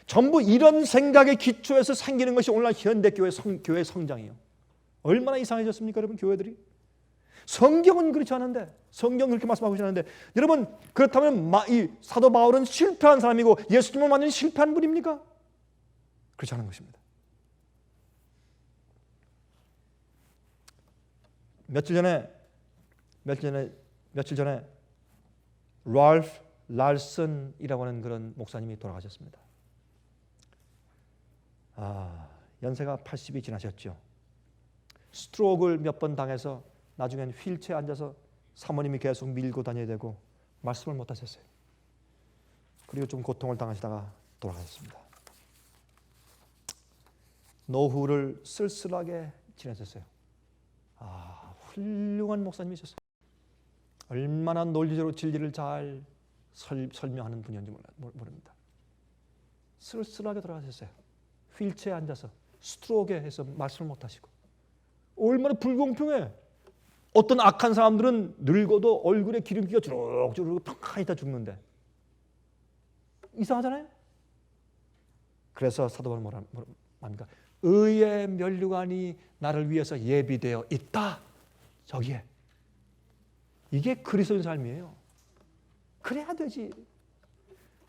전부 이런 생각의 기초에서 생기는 것이 오늘날 현대교회 교회 성장이에요. 얼마나 이상해졌습니까, 여러분? 교회들이. 성경은 그렇지 않은데, 성경은 그렇게 말씀하고 있지 않은데, 여러분 그렇다면 이 사도 바울은 실패한 사람이고 예수님은 완전히 실패한 분입니까? 그렇지 않은 것입니다. 며칠 전에 랄프 랄슨이라고 하는 그런 목사님이 돌아가셨습니다. 연세가 80이 지나셨죠. 스트로크를 몇 번 당해서 나중엔 휠체어에 앉아서 사모님이 계속 밀고 다녀야 되고 말씀을 못 하셨어요. 그리고 좀 고통을 당하시다가 돌아가셨습니다. 노후를 쓸쓸하게 지내셨어요. 훌륭한 목사님이셨어요. 얼마나 논리적으로 진리를 잘 설명하는 분이었는지 모릅니다. 쓸쓸하게 돌아가셨어요. 휠체어에 앉아서 스트로크에 해서 말씀을 못 하시고. 얼마나 불공평해. 어떤 악한 사람들은 늙어도 얼굴에 기름기가 주룩주룩 펑하니 다 죽는데 이상하잖아요. 그래서 사도 바울은 뭐라 합니까? 의의 면류관이 나를 위해서 예비되어 있다. 저기에. 이게 그리스도인 삶이에요. 그래야 되지.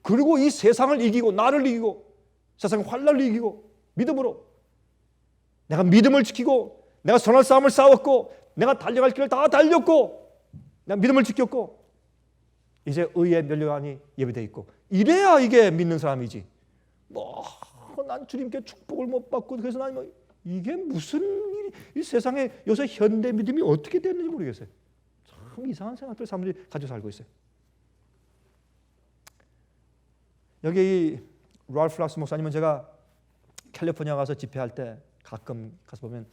그리고 이 세상을 이기고 나를 이기고 세상의 환난을 이기고 믿음으로 내가 믿음을 지키고 내가 선한 싸움을 싸웠고 내가 달려갈 길을 다 달렸고 내가 믿음을 지켰고 이제 의의 면류관이 예비되어 있고 이래야 이게 믿는 사람이지. 난 주님께 축복을 못 받고 그래서 난 이게 무슨 일이 이 세상에 요새 현대 믿음이 어떻게 됐는지 모르겠어요. 참 이상한 생각들 사람들이 가지고 살고 있어요. 여기 이 랄프 락스 목사님은 제가 캘리포니아 가서 집회할 때 가끔 가서 보면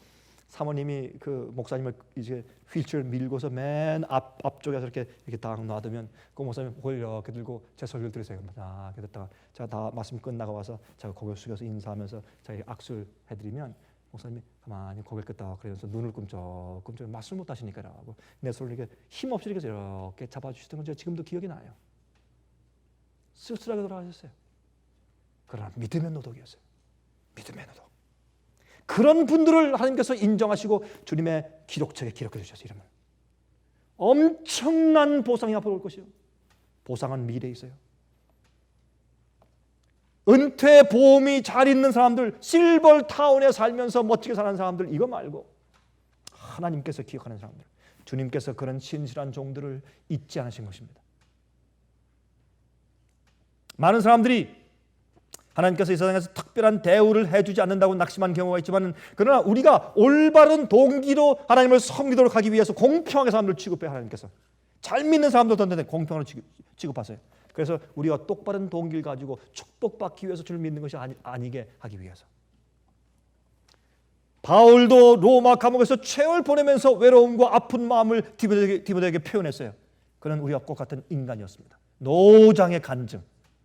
사모님이 그 목사님을 이제 휠체어를 밀고서 맨 앞쪽에서 이렇게 딱 놔두면 그 목사님이 고개를 이렇게 들고 제 설교를 들으세요. 이렇게 듣다가 제가 다 말씀 끝나고 와서 제가 고개 숙여서 인사하면서 제가 악수를 해드리면 목사님이 가만히 고개를 끄덕 그러면서 눈을 꿈쩍꿈쩍 말씀을 못 하시니까라고 내 손을 이렇게 힘없이 이렇게 잡아주시던 건 제가 지금도 기억이 나요. 쓸쓸하게 돌아가셨어요. 그러나 믿음의 노동이었어요. 믿음의 노동. 그런 분들을 하나님께서 인정하시고 주님의 기록책에 기록해 주셨어요. 이러면 엄청난 보상이 앞으로 올 것이요. 보상은 미래에 있어요. 은퇴 보험이 잘 있는 사람들, 실버타운에 살면서 멋지게 사는 사람들 이거 말고 하나님께서 기억하는 사람들, 주님께서 그런 신실한 종들을 잊지 않으신 것입니다. 많은 사람들이 하나님께서 이 세상에서 특별한 대우를 해주지 않는다고 낙심한 경우가 있지만 그러나 우리가 올바른 동기로 하나님을 섬기도록 하기 위해서 공평하게 사람들을 취급해요. 하나님께서 잘 믿는 사람들한테 공평으로 취급하세요. 그래서 우리가 똑바른 동기를 가지고 축복받기 위해서 주를 믿는 것이 아니게 하기 위해서. 바울도 로마 감옥에서 최후를 보내면서 외로움과 아픈 마음을 디모데에게 표현했어요. 그는 우리와 똑같은 인간이었습니다. 노장의 간증.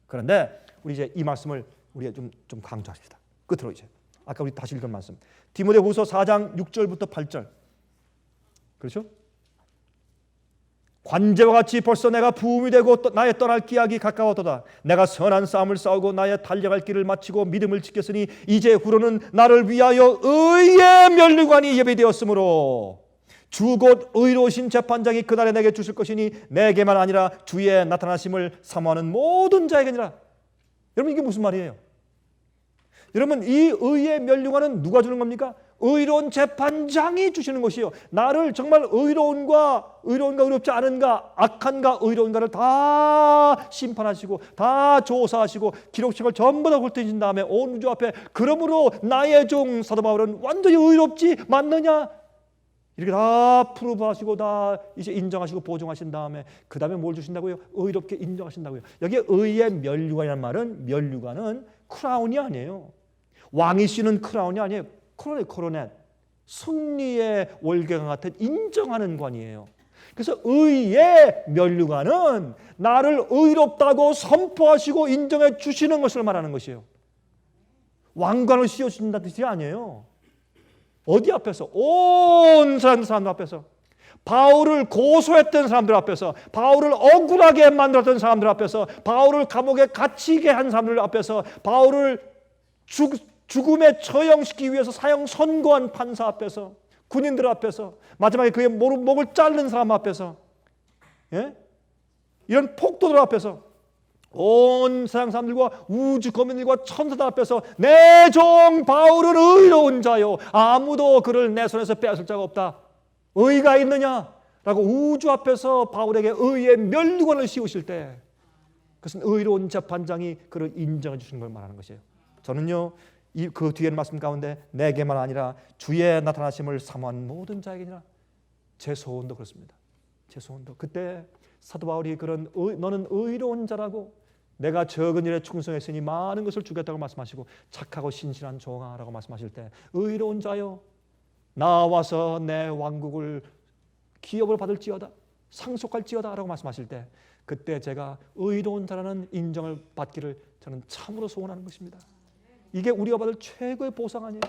그런데 우리 이제 이 말씀을 우리가 좀 강조합시다. 끝으로 이제 아까 우리 다시 읽은 말씀 디모데후서 4장 6절부터 8절 그렇죠? 관제와 같이 벌써 내가 부음이 되고 나의 떠날 기약이 가까웠도다. 내가 선한 싸움을 싸우고 나의 달려갈 길을 마치고 믿음을 지켰으니 이제 후로는 나를 위하여 의의 면류관이 예비되었으므로 주 곧 의로우신 재판장이 그날에 내게 주실 것이니 내게만 아니라 주의 나타나심을 사모하는 모든 자에게니라. 여러분 이게 무슨 말이에요? 여러분 이 의의 면류관은 누가 주는 겁니까? 의로운 재판장이 주시는 것이요. 나를 정말 의로운가 의롭지 않은가, 악한가 의로운가를 다 심판하시고 다 조사하시고 기록책을 전부 다 훑으신 다음에 온 우주 앞에 그러므로 나의 종 사도 바울은 완전히 의롭지 맞느냐? 이렇게 다 프루브하시고 다 이제 인정하시고 보증하신 다음에 그 다음에 뭘 주신다고요? 의롭게 인정하신다고요. 여기 의의 면류관이라는 말은 면류관은 크라운이 아니에요. 왕이 쓰는 크라운이 아니에요. 코로넷, 승리의 월계관 같은 인정하는 관이에요. 그래서 의의 면류관은 나를 의롭다고 선포하시고 인정해 주시는 것을 말하는 것이에요. 왕관을 씌워주신다는 뜻이 아니에요. 어디 앞에서? 온 사람들 앞에서, 바울을 고소했던 사람들 앞에서, 바울을 억울하게 만들었던 사람들 앞에서, 바울을 감옥에 갇히게 한 사람들 앞에서, 바울을 죽음에 처형시키기 위해서 사형 선고한 판사 앞에서, 군인들 앞에서, 마지막에 그의 목을 자른 사람 앞에서, 예? 이런 폭도들 앞에서, 온 세상 사람들과 우주 거민들과 천사들 앞에서 내 종 바울은 의로운 자요, 아무도 그를 내 손에서 빼앗을 자가 없다. 의가 있느냐? 라고 우주 앞에서 바울에게 의의 면류관을 씌우실 때, 그것은 의로운 재판장이 그를 인정해 주시는 걸 말하는 것이에요. 저는요, 그 뒤에는 말씀 가운데 내게만 아니라 주의 나타나심을 사모한 모든 자에게니라. 제 소원도 그렇습니다. 제 소원도 그때 사도 바울이 그런 너는 의로운 자라고, 내가 적은 일에 충성했으니 많은 것을 주겠다고 말씀하시고 착하고 신실한 종아라고 말씀하실 때, 의로운 자여 나와서 내 왕국을 기업을 받을지어다, 상속할지어다 라고 말씀하실 때, 그때 제가 의로운 자라는 인정을 받기를 저는 참으로 소원하는 것입니다. 이게 우리가 받을 최고의 보상 아니에요?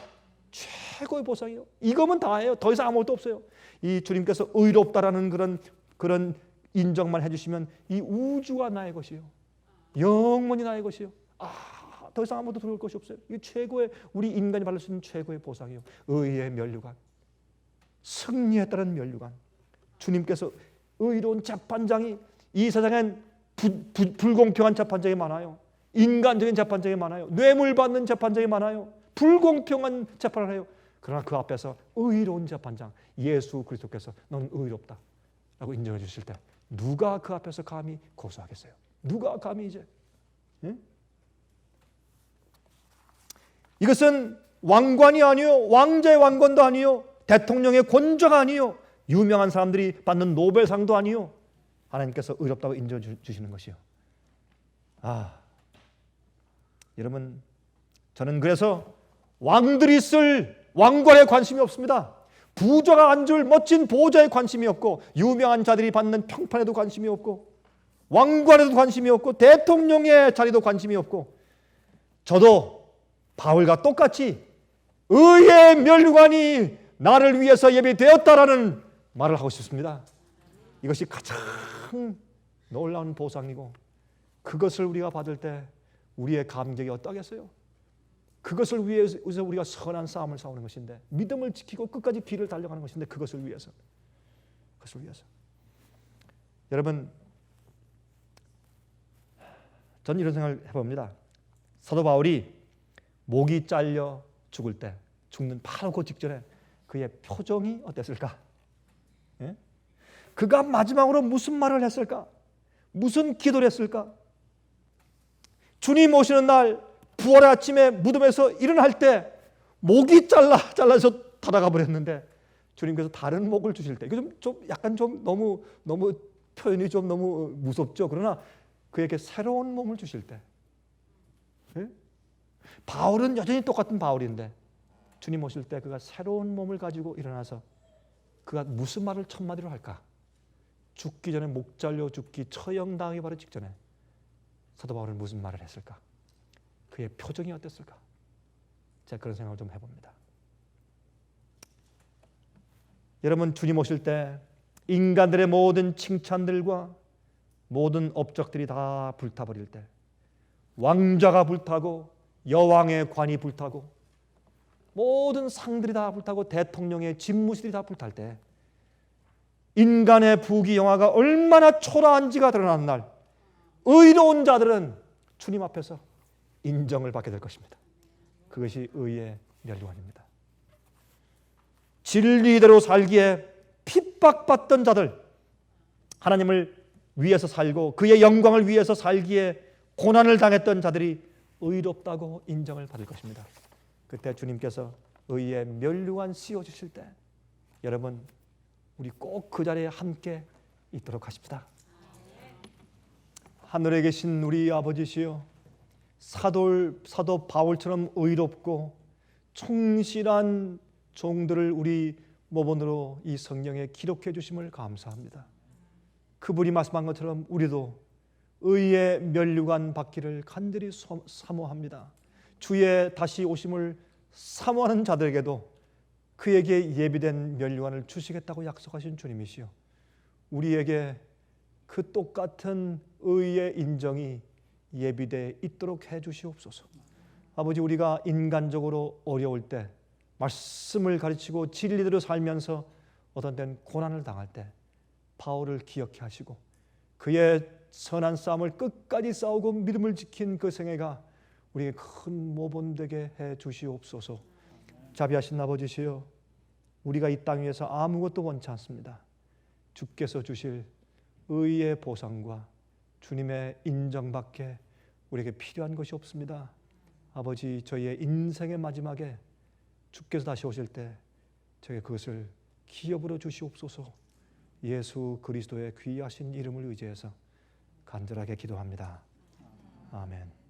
최고의 보상이에요. 이거면 다예요. 더 이상 아무것도 없어요. 이 주님께서 의롭다라는 그런 인정만 해주시면 이 우주가 나의 것이요, 영원히 나의 것이요, 더 이상 아무도 들어올 것이 없어요. 이게 최고의, 우리 인간이 받을 수 있는 최고의 보상이요, 의의 면류관, 승리에 따른 면류관. 주님께서 의로운 재판장이, 이 세상엔 불공평한 재판장이 많아요. 인간적인 재판장이 많아요. 뇌물 받는 재판장이 많아요. 불공평한 재판을 해요. 그러나 그 앞에서 의로운 재판장 예수 그리스도께서 너는 의롭다 라고 인정해 주실 때, 누가 그 앞에서 감히 고소하겠어요? 누가 감히 이제? 예? 이것은 왕관이 아니요, 왕자의 왕관도 아니요, 대통령의 권좌가 아니요, 유명한 사람들이 받는 노벨상도 아니요, 하나님께서 의롭다고 인정해 주시는 것이요. 여러분, 저는 그래서 왕들이 쓸 왕관에 관심이 없습니다. 부자가 앉을 멋진 보좌에 관심이 없고, 유명한 자들이 받는 평판에도 관심이 없고, 왕관에도 관심이 없고, 대통령의 자리도 관심이 없고, 저도 바울과 똑같이 의의 면류관이 나를 위해서 예비되었다라는 말을 하고 싶습니다. 이것이 가장 놀라운 보상이고, 그것을 우리가 받을 때 우리의 감격이 어떠겠어요? 그것을 위해서 우리가 선한 싸움을 싸우는 것인데, 믿음을 지키고 끝까지 길을 달려가는 것인데, 그것을 위해서. 여러분, 저는 이런 생각을 해봅니다. 사도 바울이 목이 잘려 죽을 때, 죽는 바로 그 직전에 그의 표정이 어땠을까? 예? 그가 마지막으로 무슨 말을 했을까? 무슨 기도를 했을까? 주님 오시는 날 부활의 아침에 무덤에서 일어날 때 목이 잘라서 타다가 버렸는데, 주님께서 다른 목을 주실 때, 이거 약간 너무 표현이 좀 너무 무섭죠. 그러나 그에게 새로운 몸을 주실 때, 예? 바울은 여전히 똑같은 바울인데 주님 오실 때 그가 새로운 몸을 가지고 일어나서 그가 무슨 말을 첫 마디로 할까? 죽기 전에, 목 잘려 죽기 처형당하기 바로 직전에 사도 바울은 무슨 말을 했을까? 그의 표정이 어땠을까? 제가 그런 생각을 좀 해봅니다. 여러분, 주님 오실 때 인간들의 모든 칭찬들과 모든 업적들이 다 불타버릴 때, 왕좌가 불타고 여왕의 관이 불타고 모든 상들이 다 불타고 대통령의 집무실이 다 불탈 때, 인간의 부귀 영화가 얼마나 초라한지가 드러나는 날, 의로운 자들은 주님 앞에서 인정을 받게 될 것입니다. 그것이 의의 면류관입니다. 진리대로 살기에 핍박받던 자들, 하나님을 위해서 살고 그의 영광을 위해서 살기에 고난을 당했던 자들이 의롭다고 인정을 받을 것입니다. 그때 주님께서 의의 면류관 씌워주실 때 여러분 우리 꼭 그 자리에 함께 있도록 하십시다. 하늘에 계신 우리 아버지시여, 사도 바울처럼 의롭고 충실한 종들을 우리 모본으로 이 성경에 기록해 주심을 감사합니다. 그분이 말씀한 것처럼 우리도 의의 면류관 받기를 간절히 사모합니다. 주의 다시 오심을 사모하는 자들에게도 그에게 예비된 면류관을 주시겠다고 약속하신 주님이시여, 우리에게 그 똑같은 의의 인정이 예비되어 있도록 해 주시옵소서. 아버지, 우리가 인간적으로 어려울 때, 말씀을 가르치고 진리대로 살면서 어떤 때는 고난을 당할 때 바울을 기억해 하시고 그의 선한 싸움을 끝까지 싸우고 믿음을 지킨 그 생애가 우리에게 큰 모범되게 해 주시옵소서. 자비하신 아버지시여, 우리가 이 땅 위에서 아무것도 원치 않습니다. 주께서 주실 의의 보상과 주님의 인정밖에 우리에게 필요한 것이 없습니다. 아버지, 저희의 인생의 마지막에 주께서 다시 오실 때 저에게 그것을 기업으로 주시옵소서. 예수 그리스도의 귀하신 이름을 의지해서 간절하게 기도합니다. 아멘.